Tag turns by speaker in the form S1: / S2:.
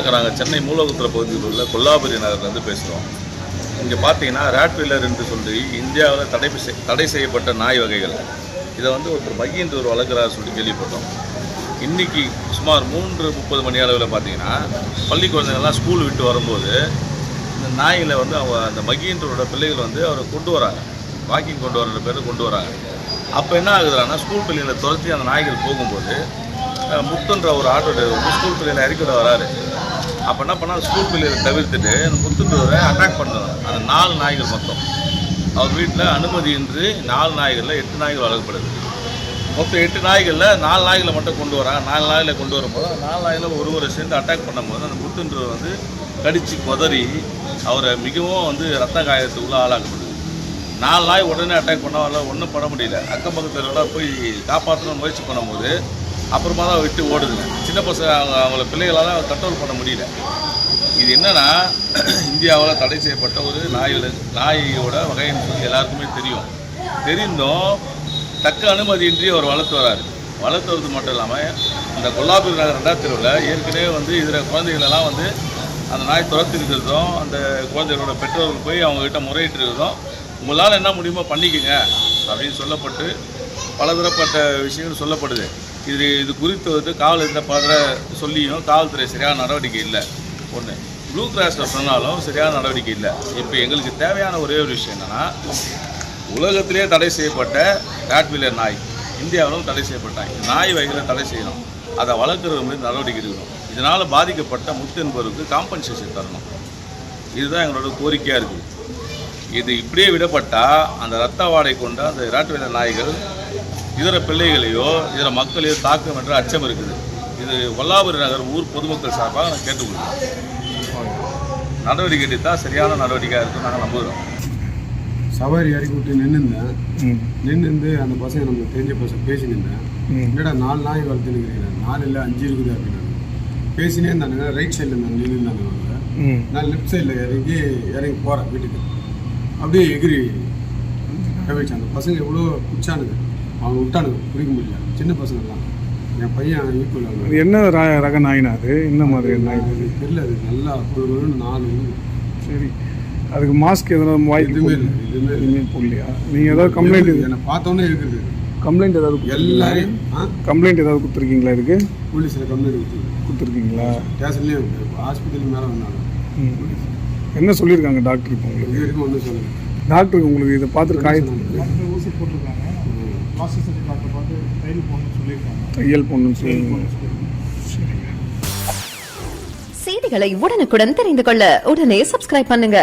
S1: வணக்கம். நாங்கள் சென்னை மூலகுத்துறை பகுதியில் உள்ள கொல்லாபுரி நகர்லேருந்து பேசுகிறோம். இங்கே பார்த்தீங்கன்னா ராட்வீலர் என்று சொல்லி இந்தியாவில் தடை செய்யப்பட்ட நாய் வகைகள் இதை ஒருத்தர் மகிழ்ந்தவர் வளர்க்குறாரு சொல்லி கேள்விப்பட்டோம். இன்றைக்கி சுமார் 3:30 மணி அளவில் பார்த்தீங்கன்னா பள்ளி குழந்தைங்கள்லாம் ஸ்கூல் விட்டு வரும்போது இந்த நாயில் அவங்க அந்த மகிழ்ந்தவரோட பிள்ளைகள் அவரை கொண்டு வராங்க, வாக்கிங் கொண்டு வர்ற பேர் கொண்டு வராங்க. அப்போ என்ன ஆகுதுன்னா ஸ்கூல் பிள்ளைகளை துரத்தி அந்த நாய்கள் போகும்போது முத்துன்ற ஒரு ஆட்டோ டிரைவர் ஸ்கூல் பிள்ளைகளை இறக்கிவிட வராரு. அப்போ என்ன பண்ணால் ஸ்கூல் பிள்ளைகளை தவிர்த்துட்டு அந்த முத்துன்றவரை அட்டாக் பண்ணுறாங்க. அந்த 4 நாய்கள் மொத்தம் அவர் வீட்டில் அனுமதியின்றி 4 நாய்களில் 8 நாய்கள் வளர்க்கப்படுது. மொத்தம் 8 நாய்களில் 4 நாய்களை மட்டும் கொண்டு வராங்க. 4 நாய்களை கொண்டு வரும்போது 4 நாய்களில் ஒருவரை சேர்ந்து அட்டாக் பண்ணும்போது அந்த முத்துன்றவர் கடித்து கொதறி அவரை மிகவும் ரத்த காயத்துக்குள்ளே ஆளாக்கப்படுது. 4 நாய் உடனே அட்டாக் பண்ணால் ஒன்றும் பண்ண முடியல. அக்கம் பக்கத்தில் போய் காப்பாற்றணும்னு முயற்சி பண்ணும்போது அப்புறமா தான் விட்டு ஓடுதுங்க. சின்ன பசங்க அவங்கள பிள்ளைகளால் கண்ட்ரோல் பண்ண முடியல. இது என்னென்னா இந்தியாவில் தடை செய்யப்பட்ட ஒரு நாயோட வகைன்னு சொல்லி எல்லாருக்குமே தெரிந்தும் தக்க அனுமதியின்றி அவர் வளர்த்து வராரு. வளர்த்து வரது மட்டும் இல்லாமல் இந்த கொல்லாபுரி நகர் 2ஆம் தெருவில் ஏற்கனவே இதில் குழந்தைகளெல்லாம் அந்த நாய் துரத்து இருக்கிறதும் அந்த குழந்தைகளோட பெற்றோர்கள் போய் அவங்ககிட்ட முறையிட்டு இருக்கிறதும் உங்களால் என்ன முடியுமோ பண்ணிக்கோங்க அப்படின்னு சொல்லப்பட்டு பலதரப்பட்ட விஷயங்கள் சொல்லப்படுது. இது குறித்து காவல்துறை பல சொல்லியும் காவல்துறை சரியான நடவடிக்கை இல்லை. ஒன்று ப்ளூ கிராஸில் சொன்னாலும் சரியான நடவடிக்கை இல்லை. இப்போ எங்களுக்கு தேவையான ஒரே ஒரு விஷயம் என்னென்னா உலகத்திலே தடை செய்யப்பட்ட ராட்வீலர் நாய் இந்தியாவிலும் தடை செய்யப்பட்டாங்க. நாய் வகைகளை தடை செய்யணும், அதை வளர்க்குறது மீது நடவடிக்கை எடுக்கணும். இதனால் பாதிக்கப்பட்ட முத்து என்பவருக்கு காம்பன்சேஷன் தரணும். இதுதான் எங்களோட கோரிக்கையாக இருக்குது. இது இப்படியே விடப்பட்டால் அந்த இரத்த வாடை கொண்ட அந்த ராட்வீலர் நாய்கள் இதர பிள்ளைகளையோ இதர மக்களையோ தாக்கும் என்ற அச்சம் இருக்குது. இது கொல்லாபுரி நகர் ஊர் பொதுமக்கள் சார்பாக நான் கேட்டுக்கொள்கிறோம். நடவடிக்கை எடுத்தால் சரியான நடவடிக்கையாக இருக்குன்னு நாங்கள் நம்புகிறோம்.
S2: சவாரி இறக்கி விட்டு நின்று அந்த பசங்க நமக்கு தெரிஞ்ச பசங்க பேசினிருந்தேன். என்னடா 4 நாய் வளர்த்துனுக்கிறேன், 4 இல்லை 5 இருக்குது அப்படின்னு பேசினே இருந்தானுங்க. ரைட் சைடில் நான் நின்றுருந்தானுங்க. நான் லெஃப்ட் சைடில் இறங்கி போகிறேன் வீட்டுக்கு. அப்படியே எகிரி கவிச்சு அந்த பசங்க எவ்வளோ பிடிச்சானுங்க. அவங்க விட்டானுங்க, பிடிக்க முடியல. சின்ன பசங்கள்லாம் என் பையன் ஈக்குவல்.
S3: என்ன ரக நாயினா அது? என்ன மாதிரி நாய்
S2: தெரியல. அது நல்லா 4.
S3: சரி, அதுக்கு மாஸ்க் எதனா வாய்ப்பு
S2: எதுவுமே
S3: போடலையா? நீங்கள் ஏதாவது கம்ப்ளைண்ட்
S2: என்னை பார்த்தோன்னே இருக்குது.
S3: கம்ப்ளைண்ட் ஏதாவது
S2: எல்லாரையும்
S3: கம்ப்ளைண்ட் ஏதாவது கொடுத்துருக்கீங்களா? இதுக்கு
S2: போலீஸில் கம்ப்ளைண்ட்
S3: கொடுத்துருக்கீங்களா?
S2: ஸ்டேஷன்லேயே ஹாஸ்பிட்டல் மேலே வந்தாங்க.
S3: என்ன சொல்லியிருக்காங்க டாக்டர்? இப்போ உங்களுக்கு
S2: இது வரைக்கும் ஒன்றும் சொல்லுங்கள்.
S3: டாக்டருக்கு உங்களுக்கு இதை பார்த்துட்டு காயத்து
S4: ஊசி போட்டிருக்காங்க. டாக்டர் பார்த்து தையல் போடணும்னு சொல்லியிருக்காங்க.
S3: தையல் போடணும்னு சொல்லியிருக்காங்க.
S5: செய்திகளை உடனுக்குடன் தெரிந்து கொள்ள உடனே சப்ஸ்கிரைப் பண்ணுங்க.